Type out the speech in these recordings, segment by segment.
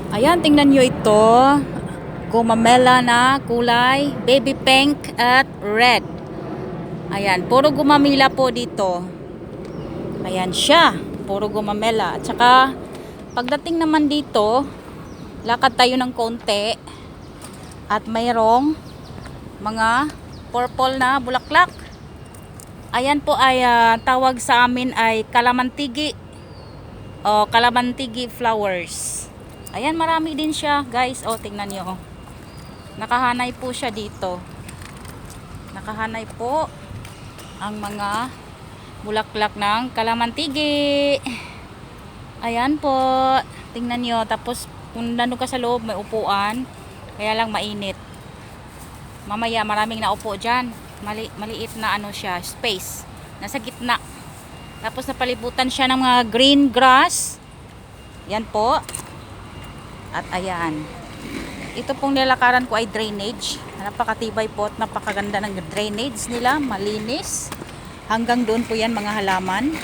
Ayan, tingnan nyo ito. Gumamela na kulay baby pink at red. Ayan, puro gumamila po dito. Ayan siya, puro gumamela. At saka pagdating naman dito, lakad tayo ng konti at mayroong mga purple na bulaklak. Ayan po ay tawag sa amin ay kalamantigi o kalamantigi flowers. Ayan, marami din siya guys. O, tingnan nyo. Nakahanay po siya dito. Nakahanay po ang mga bulaklak ng kalamantigi. Ayan po. Tingnan nyo. Tapos kung nandun ka sa loob, may upuan. Kaya lang mainit. Mamaya maraming naupo dyan. Maliit na ano siya, space. Nasa gitna. Tapos napalibutan siya ng mga green grass. Yan po. At ayan. Ito pong nilakaran ko ay drainage. Napakatibay po at napakaganda ng drainage nila. Malinis. Hanggang doon po yan mga halaman.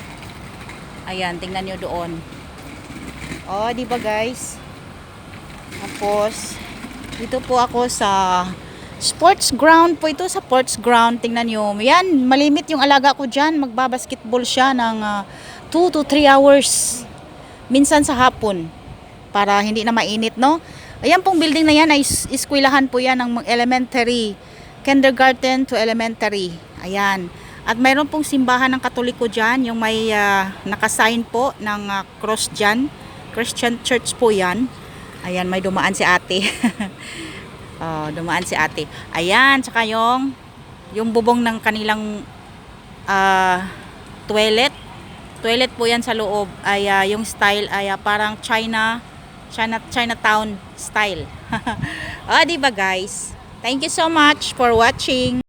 Ayan, tingnan nyo doon. O, di ba guys? Tapos, dito po ako sa sports ground po ito. Sa sports ground, tingnan nyo. Yan, malimit yung alaga ko dyan. Magbabasketball siya ng 2 to 3 hours. Minsan sa hapon. Para hindi na mainit, no? Ayan pong building na yan ay eskwelahan po yan ng elementary. Kindergarten to elementary. Ayan. At mayroon pong simbahan ng Katoliko dyan. Yung may nakasign po ng cross dyan. Christian church po yan. Ayan, may dumaan si ate. Dumaan si ate. Ayan, tsaka yung bubong ng kanilang toilet. Toilet po yan sa loob. Ay yung style ay parang Chinatown style. Di ba guys? Thank you so much for watching.